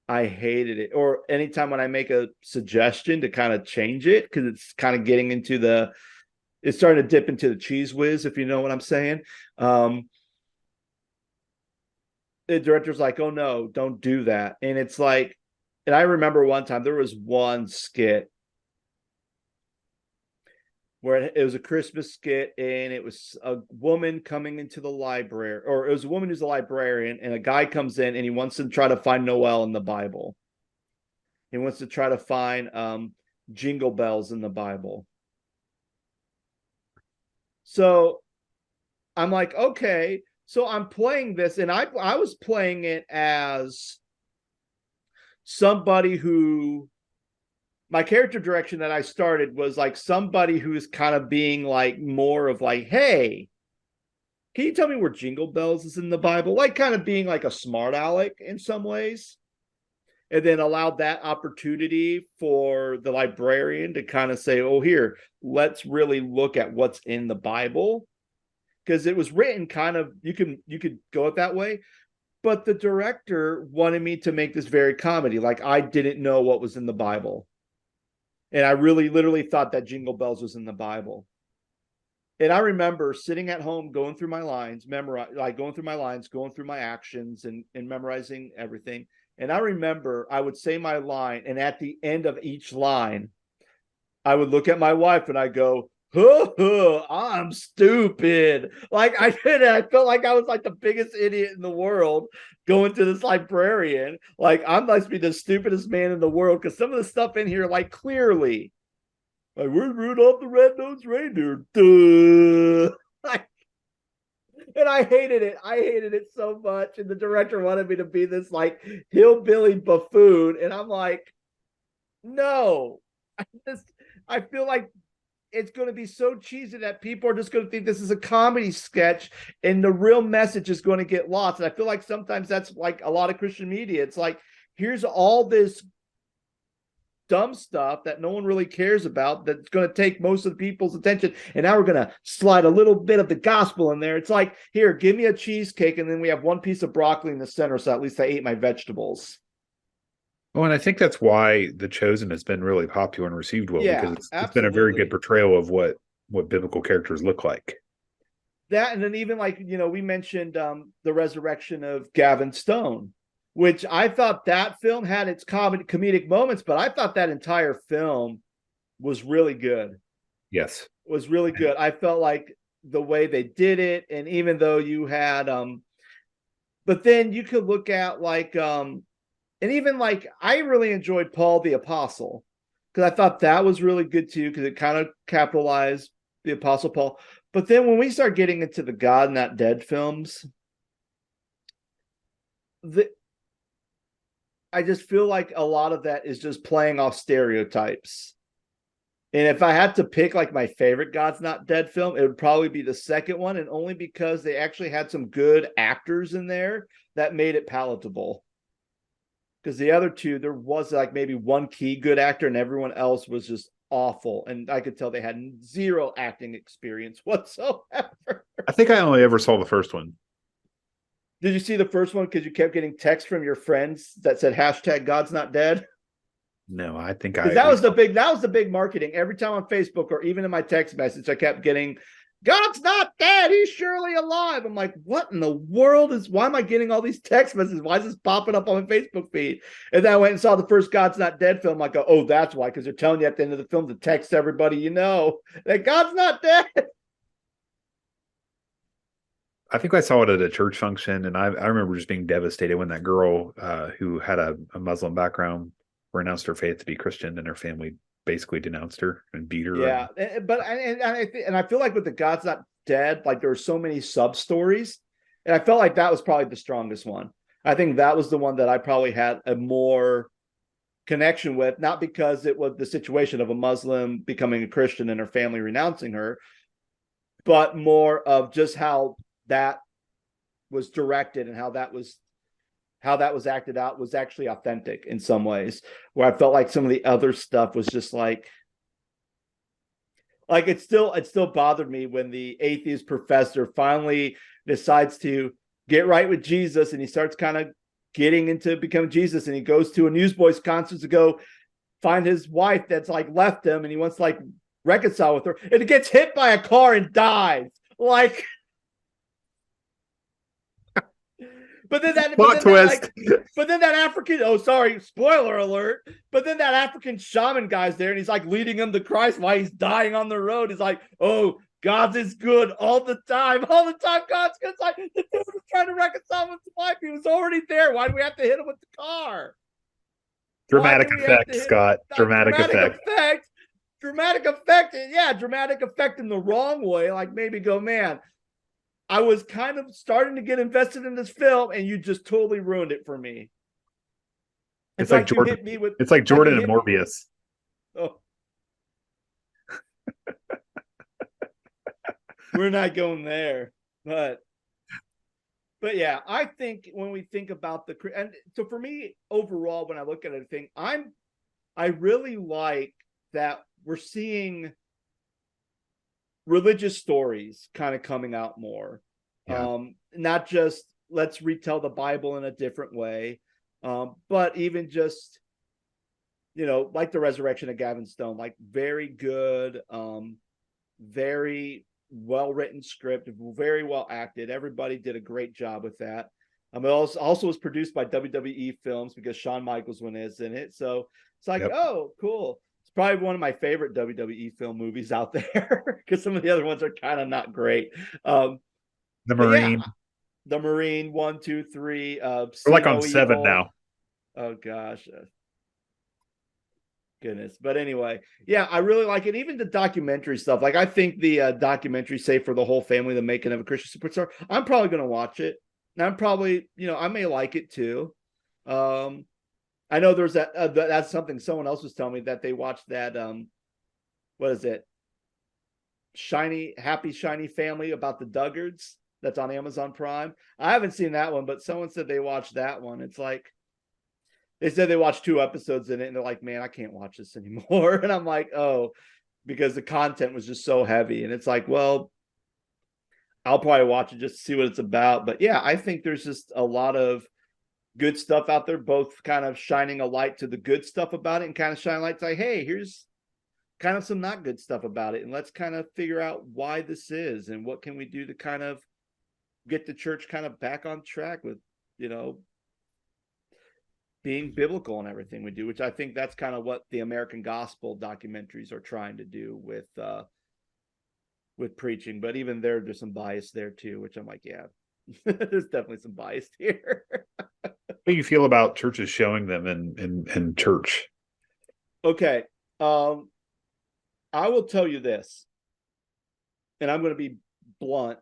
I hated it. Or anytime when I make a suggestion to kind of change it, because it's kind of getting into it's starting to dip into the cheese whiz, if you know what I'm saying. The director's like, oh no, don't do that. And it's like, and I remember one time there was one skit where it was a Christmas skit, and it was a woman coming into the library, or it was a woman who's a librarian, and a guy comes in and he wants to try to find Noel in the Bible. He wants to try to find jingle bells in the Bible. So I'm like, okay. So I'm playing this, and I was playing it as somebody who, my character direction that I started was like somebody who's kind of being like more of like, hey, can you tell me where jingle bells is in the Bible? Like kind of being like a smart aleck in some ways. And then allowed that opportunity for the librarian to kind of say, oh, here, let's really look at what's in the Bible. Because it was written kind of, you could go it that way. But the director wanted me to make this very comedy. Like I didn't know what was in the Bible. And I really literally thought that jingle bells was in the Bible. And I remember sitting at home, going through my lines, going through my actions and memorizing everything. And I remember I would say my line, and at the end of each line, I would look at my wife and I go, I'm stupid. Like I did it. I felt like I was like the biggest idiot in the world going to this librarian. Like I must be the stupidest man in the world, because some of the stuff in here, like clearly, like where's Rudolph the Red-Nosed Reindeer? Duh. Like, and I hated it. I hated it so much. And the director wanted me to be this like hillbilly buffoon. And I'm like, no. I feel like it's going to be so cheesy that people are just going to think this is a comedy sketch and the real message is going to get lost. And I feel like sometimes that's like a lot of Christian media. It's like, here's all this dumb stuff that no one really cares about that's going to take most of the people's attention, and now we're going to slide a little bit of the gospel in there. It's like, here, give me a cheesecake, and then we have one piece of broccoli in the center, so at least I ate my vegetables. Oh, and I think that's why The Chosen has been really popular and received well, because Yeah, it's been a very good absolutely. portrayal of what biblical characters look like. That, and then even like, we mentioned the resurrection of Gavin Stone, which I thought that film had its comedic moments, but I thought that entire film was really good. Yes. Was really good. I felt like the way they did it, and even though you had But then you could look at like and even like I really enjoyed Paul the Apostle because I thought that was really good too because it kind of capitalized the Apostle Paul. But then when we start getting into the God Not Dead films, I just feel like a lot of that is just playing off stereotypes. And if I had to pick like my favorite God's Not Dead film, it would probably be the second one, and only because they actually had some good actors in there that made it palatable. Because the other two, there was like maybe one key good actor, and everyone else was just awful. And I could tell they had zero acting experience whatsoever. I think I only ever saw the first one. Did you see the first one because you kept getting texts from your friends that said hashtag God's Not Dead? No, I think Because that was the big marketing. Every time on Facebook or even in my text message, I kept getting, God's not dead, he's surely alive. I'm like, what in the world why am I getting all these text messages? Why is this popping up on my Facebook feed? And then I went and saw the first God's Not Dead film. I go, oh, that's why, because they're telling you at the end of the film to text everybody you know that God's not dead. I think I saw it at a church function, and I remember just being devastated when that girl who had a Muslim background renounced her faith to be Christian, and her family basically denounced her and beat her. Yeah, but I feel like with the God's Not Dead, like there were so many sub stories, and I felt like that was probably the strongest one. I think that was the one that I probably had a more connection with, not because it was the situation of a Muslim becoming a Christian and her family renouncing her, but more of just how that was directed and how that was acted out was actually authentic in some ways, where I felt like some of the other stuff was just like it still bothered me when the atheist professor finally decides to get right with Jesus, and he starts kind of getting into becoming Jesus, and he goes to a Newsboys concert to go find his wife that's like left him, and he wants to like reconcile with her, and it gets hit by a car and dies. Like, but then that African, oh, sorry, spoiler alert. But then that African shaman guy's there, and he's like leading him to Christ while he's dying on the road. He's like, oh, God is good all the time. All the time, God's good. It's like the dude was trying to reconcile with his wife. He was already there. Why do we have to hit him with the car? Dramatic effect, Scott. Dramatic effect. Dramatic effect. Yeah, dramatic effect in the wrong way. Like maybe go, man, I was kind of starting to get invested in this film, and you just totally ruined it for me. It's like Jordan. It's like Jordan and Morbius. Oh. We're not going there, but yeah, I think when we think about and so for me overall, when I look at it, I really like that we're seeing religious stories kind of coming out more. Yeah. Not just let's retell the Bible in a different way, but even just, like the Resurrection of Gavin Stone, like very good, very well-written script, very well acted. Everybody did a great job with that. It also was produced by WWE Films because Shawn Michaels is in it. So it's like, oh, cool. It's probably one of my favorite WWE film movies out there because some of the other ones are kind of not great. The Marine. Yeah, The Marine, 1, 2, 3. We're like on 7 now. Oh, gosh. Goodness. But anyway, yeah, I really like it. Even the documentary stuff. Like, I think the documentary, say, for the whole family, the making of a Christian superstar, I'm probably going to watch it. And I'm probably, I may like it too. I know there's that's something someone else was telling me that they watched that, what is it? Happy Shiny Family about the Duggards. That's on Amazon Prime. I haven't seen that one, but someone said they watched that one. It's like, they said they watched 2 episodes in it, and they're like, man, I can't watch this anymore. And I'm like, oh, because the content was just so heavy. And it's like, well, I'll probably watch it just to see what it's about. But yeah, I think there's just a lot of good stuff out there, both kind of shining a light to the good stuff about it and kind of shining light to like, hey, here's kind of some not good stuff about it. And let's kind of figure out why this is and what can we do to kind of get the church kind of back on track with, being biblical and everything we do, which I think that's kind of what the American gospel documentaries are trying to do with preaching. But even there's some bias there too, which I'm like, yeah, There's definitely some bias here. How do you feel about churches showing them in church? Okay. Um, I will tell you this, and I'm going to be blunt.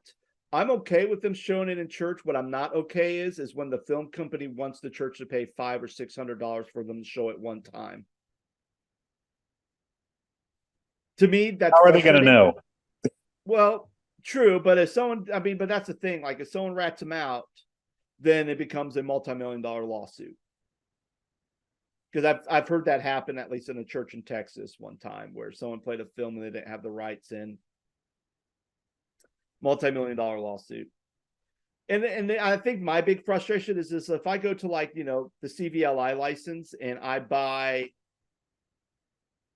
I'm okay with them showing it in church. What I'm not okay is when the film company wants the church to pay $500 or $600 for them to show it one time. To me, that's How are they going to know? Well, true, but if someone, I mean, but that's the thing. Like, if someone rats them out, then it becomes a multi-million-dollar lawsuit. Because I've heard that happen, at least in a church in Texas one time, where someone played a film and they didn't have the rights in. Multi-million-dollar lawsuit. And I think my big frustration is this: if I go to, like, the CVLI license and I buy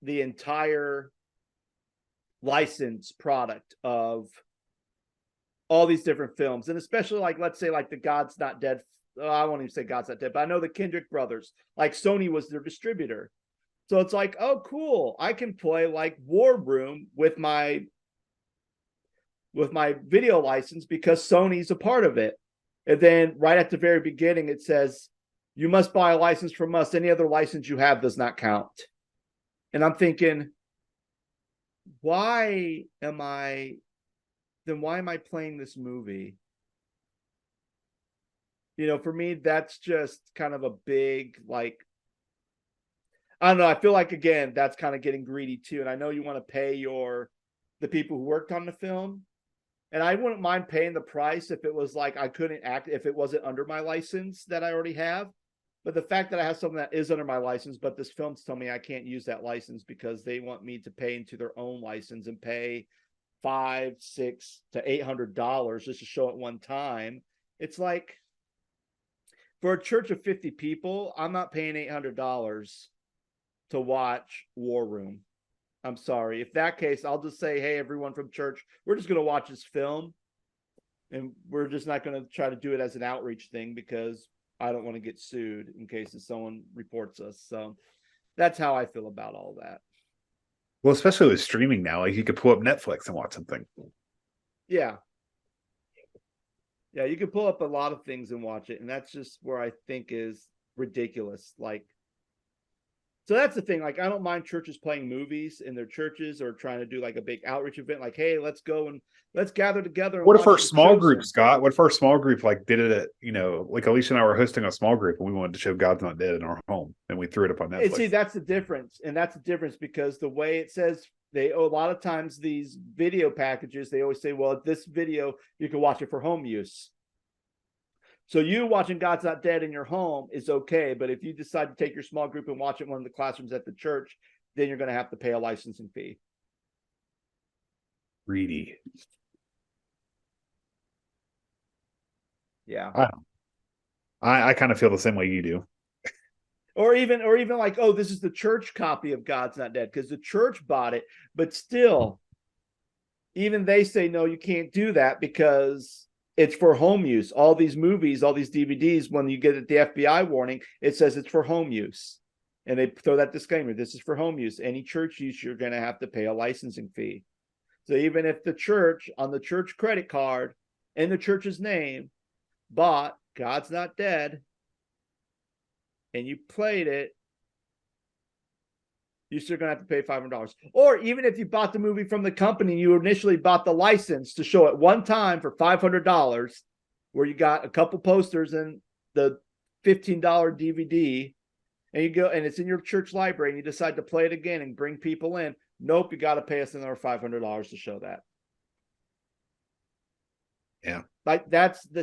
the entire license product of all these different films, and especially, like, let's say, like, the God's Not Dead. I won't even say God's Not Dead, but I know the Kendrick brothers, like, Sony was their distributor. So it's like, oh, cool. I can play, like, War Room with my video license because Sony's a part of it. And then right at the very beginning, it says, you must buy a license from us. Any other license you have does not count. And I'm thinking, why am I playing this movie? For me, that's just kind of a big, like, I don't know. I feel like, again, that's kind of getting greedy too. And I know you want to pay the people who worked on the film. And I wouldn't mind paying the price if it was like I couldn't act, if it wasn't under my license that I already have. But the fact that I have something that is under my license, but this film's telling me I can't use that license because they want me to pay into their own license and pay $500, $600 to $800 just to show it one time. It's like, for a church of 50 people, I'm not paying $800 to watch War Room. I'm sorry. If that case, I'll just say, hey, everyone from church, we're just going to watch this film. And we're just not going to try to do it as an outreach thing because I don't want to get sued in case if someone reports us. So that's how I feel about all that. Well, especially with streaming now, like, you could pull up Netflix and watch something. Yeah. Yeah, you can pull up a lot of things and watch it. And that's just where I think is ridiculous. Like, so that's the thing. Like, I don't mind churches playing movies in their churches or trying to do like a big outreach event. Like, hey, let's go and let's gather together. And What if our watch small Chosen. group, Scott? What if our small group like did it at, like Alicia and I were hosting a small group and we wanted to show God's Not Dead in our home and we threw it up on Netflix? And see, that's the difference. And that's the difference because the way it says, a lot of times these video packages, they always say, well, this video, you can watch it for home use. So you watching God's Not Dead in your home is okay. But if you decide to take your small group and watch it in one of the classrooms at the church, then you're going to have to pay a licensing fee. Greedy. Yeah. I kind of feel the same way you do. Or even like, oh, this is the church copy of God's Not Dead because the church bought it. But still, even they say, no, you can't do that because it's for home use. All these movies, all these DVDs, when you get the FBI warning, it says it's for home use. And they throw that disclaimer, this is for home use. Any church use, you're going to have to pay a licensing fee. So even if the church, on the church credit card, in the church's name, bought God's Not Dead, and you played it, you're still going to have to pay $500. Or even if you bought the movie from the company, you initially bought the license to show it one time for $500, where you got a couple posters and the $15 DVD, and you go and it's in your church library, and you decide to play it again and bring people in. Nope, you got to pay us another $500 to show that. Yeah. Like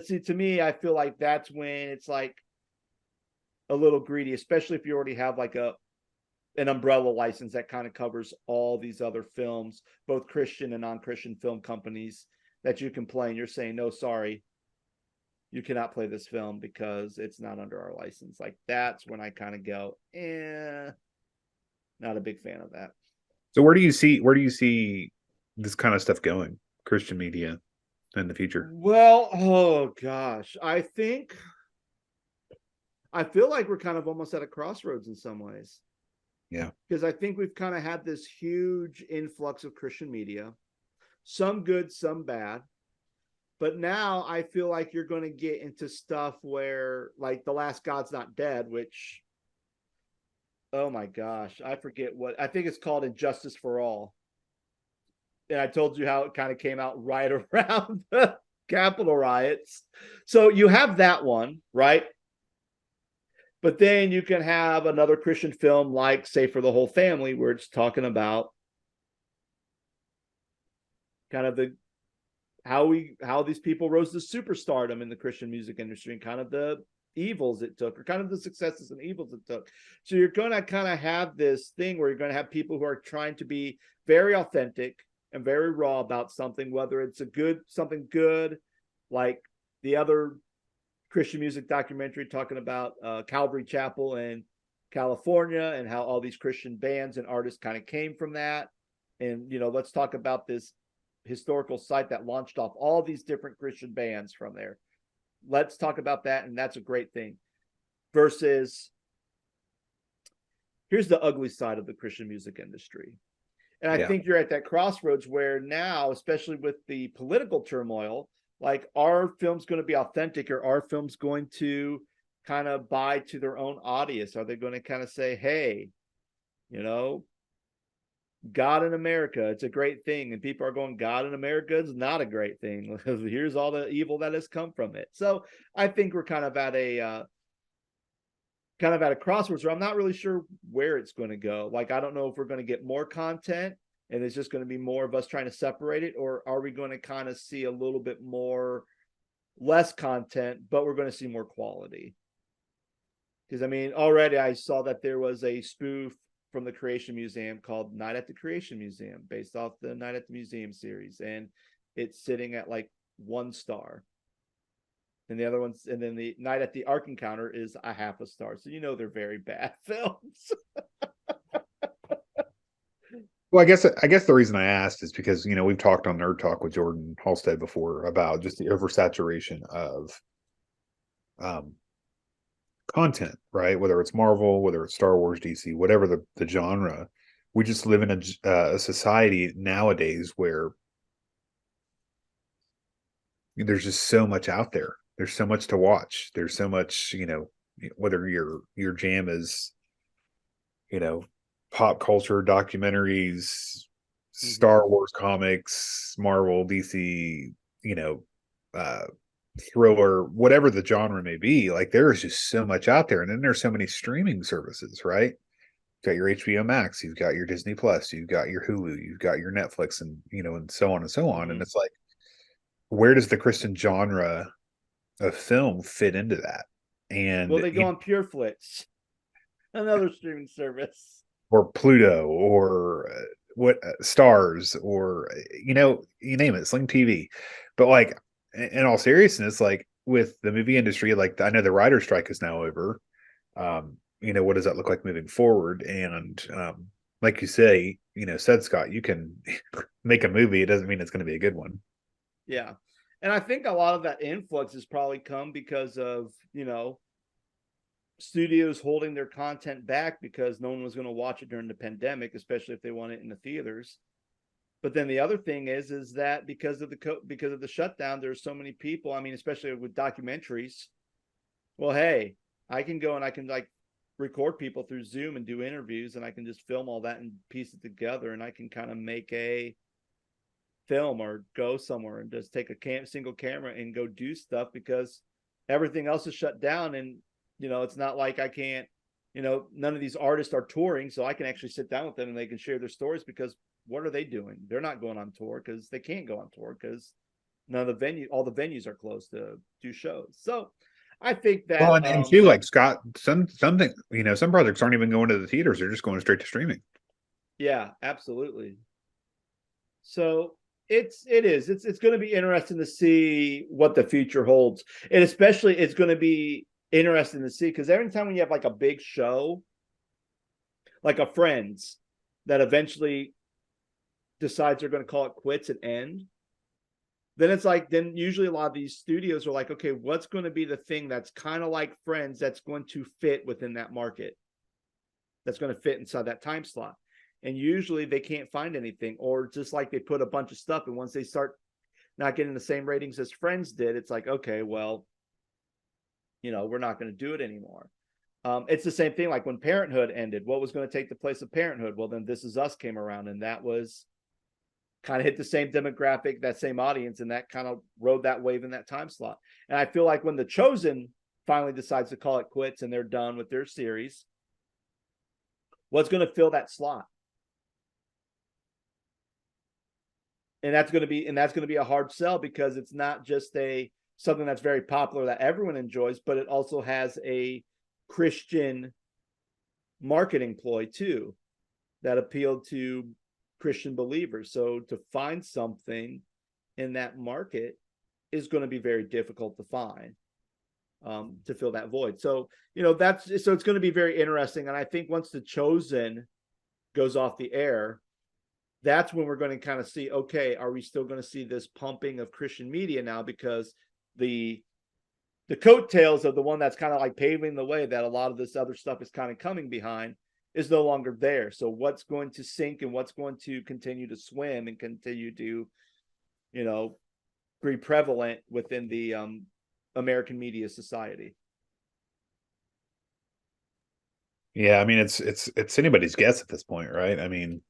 see, to me, I feel like that's when it's like a little greedy, especially if you already have like an umbrella license that kind of covers all these other films, both Christian and non-Christian film companies that you can play. And you're saying, no, sorry, you cannot play this film because it's not under our license. Like, that's when I kind of go, not a big fan of that. So where do you see this kind of stuff going, Christian media, in the future? Well, oh gosh, I feel like we're kind of almost at a crossroads in some ways. Yeah. Because I think we've kind of had this huge influx of Christian media, some good, some bad. But now I feel like you're going to get into stuff where, like, The Last God's Not Dead, which, oh my gosh, I forget what, I think it's called Injustice for All. And I told you how it kind of came out right around the Capitol riots. So you have that one, right? But then you can have another Christian film like, say, For the Whole Family, where it's talking about kind of the how these people rose to superstardom in the Christian music industry, and kind of the evils it took, or kind of the successes and evils it took. So you're going to kind of have this thing where you're going to have people who are trying to be very authentic and very raw about something, whether it's something good, like the other Christian music documentary talking about Calvary Chapel in California, and how all these Christian bands and artists kind of came from that. And, let's talk about this historical site that launched off all these different Christian bands from there. Let's talk about that. And that's a great thing. Versus, here's the ugly side of the Christian music industry. And I think you're at that crossroads where now, especially with the political turmoil, like, are films going to be authentic, or are films going to kind of buy to their own audience? Are they going to kind of say, hey, God in America, it's a great thing, and people are going, God in America is not a great thing. Here's all the evil that has come from it. So I think we're kind of at a crossroads where I'm not really sure where it's going to go. Like, I don't know if we're going to get more content and it's just going to be more of us trying to separate it, or are we going to kind of see a little bit more less content, but we're going to see more quality? Because already I saw that there was a spoof from the Creation Museum called Night at the Creation Museum, based off the Night at the Museum series, and it's sitting at like 1 star. And the other ones, and then the Night at the Ark Encounter is a 0.5 star. So they're very bad films. Well, I guess the reason I asked is because we've talked on Nerd Talk with Jordan Halstead before about just the oversaturation of content, right? Whether it's Marvel, whether it's Star Wars, DC, whatever the genre. We just live in a society nowadays where there's just so much out there. There's so much to watch. There's so much, whether your jam is, pop culture, documentaries, Star Wars comics, Marvel, DC, thriller, whatever the genre may be. Like, there is just so much out there. And then there's so many streaming services, right? You've got your HBO Max, you've got your Disney Plus, you've got your Hulu, you've got your Netflix, and and so on and so on. And it's like, where does the Christian genre of film fit into that? And well, they go on PureFlix, another streaming service, or Pluto, or Stars, or you name it, Sling TV. But like, in all seriousness, like, with the movie industry, like, I know the writer strike is now over. What does that look like moving forward? And like you say, said Scott, you can make a movie. It doesn't mean it's going to be a good one. Yeah. And I think a lot of that influx has probably come because of, studios holding their content back because no one was going to watch it during the pandemic, especially if they want it in the theaters. But then the other thing is that because of the shutdown, there's so many people, especially with documentaries. Well, hey, I can go and I can like record people through Zoom and do interviews, and I can just film all that and piece it together, and I can kind of make a film or go somewhere and just take a single camera and go do stuff, because everything else is shut down. And it's not like I can't, none of these artists are touring, so I can actually sit down with them and they can share their stories, because what are they doing? They're not going on tour because they can't go on tour because all the venues are closed to do shows. So I think that, well, and too, like, Scott, some projects aren't even going to the theaters; they're just going straight to streaming. Yeah, absolutely. So it's going to be interesting to see what the future holds, and especially it's going to be interesting to see, because every time when you have like a big show, like a Friends, that eventually decides they're going to call it quits and end, then it's like, then usually a lot of these studios are like, okay, what's going to be the thing that's kind of like Friends that's going to fit within that market, that's going to fit inside that time slot? And usually they can't find anything, or just like they put a bunch of stuff, and once they start not getting the same ratings as Friends did, it's like, okay, well, we're not going to do it anymore. It's the same thing like when Parenthood ended. What was going to take the place of Parenthood? Well, then This Is Us came around, and that was kind of hit the same demographic, that same audience, and that kind of rode that wave in that time slot. And I feel like when The Chosen finally decides to call it quits and they're done with their series, what's going to fill that slot? And that's going to be a hard sell, because it's not just something that's very popular that everyone enjoys, but it also has a Christian marketing ploy too that appealed to Christian believers. So to find something in that market is going to be very difficult to find, to fill that void. So, it's going to be very interesting. And I think once The Chosen goes off the air, that's when we're going to kind of see, okay, are we still going to see this pumping of Christian media now? Because the coattails of the one that's kind of like paving the way that a lot of this other stuff is kind of coming behind is no longer there. So what's going to sink and what's going to continue to swim and continue to, be prevalent within the American media society? Yeah, I mean, it's anybody's guess at this point, right? I mean,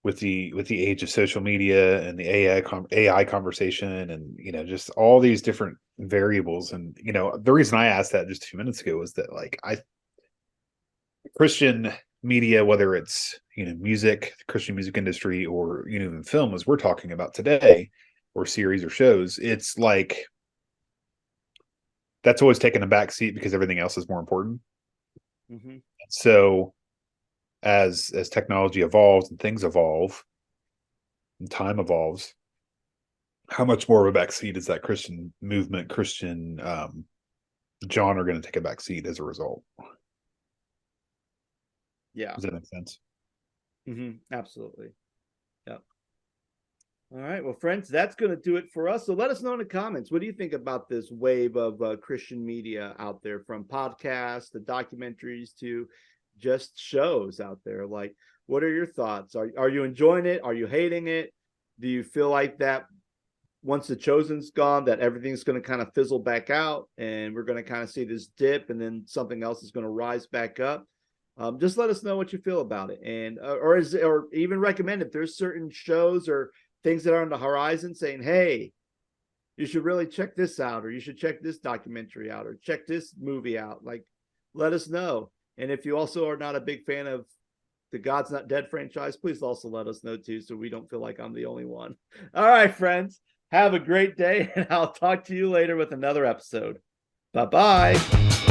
with the age of social media and the AI conversation, and just all these different variables, and the reason I asked that just 2 minutes ago was that Christian media, whether it's music, the Christian music industry, or even film, as we're talking about today, or series or shows, it's like that's always taken a back seat because everything else is more important. Mm-hmm. So as technology evolves and things evolve and time evolves, how much more of a backseat is that Christian movement, Christian genre going to take a backseat as a result? Yeah. Does that make sense? Mm-hmm. Absolutely. Yep. All right. Well, friends, that's going to do it for us. So let us know in the comments. What do you think about this wave of Christian media out there, from podcasts to documentaries to just shows out there? Like, what are your thoughts? Are you enjoying it? Are you hating it? Do you feel like that once The Chosen's gone, that everything's going to kind of fizzle back out and we're going to kind of see this dip and then something else is going to rise back up? Just let us know what you feel about it, and or even recommend if there's certain shows or things that are on the horizon, saying, hey, you should really check this out, or you should check this documentary out, or check this movie out. Like, let us know. And if you also are not a big fan of the God's Not Dead franchise, please also let us know too, so we don't feel like I'm the only one. All right, friends, have a great day, and I'll talk to you later with another episode. Bye-bye.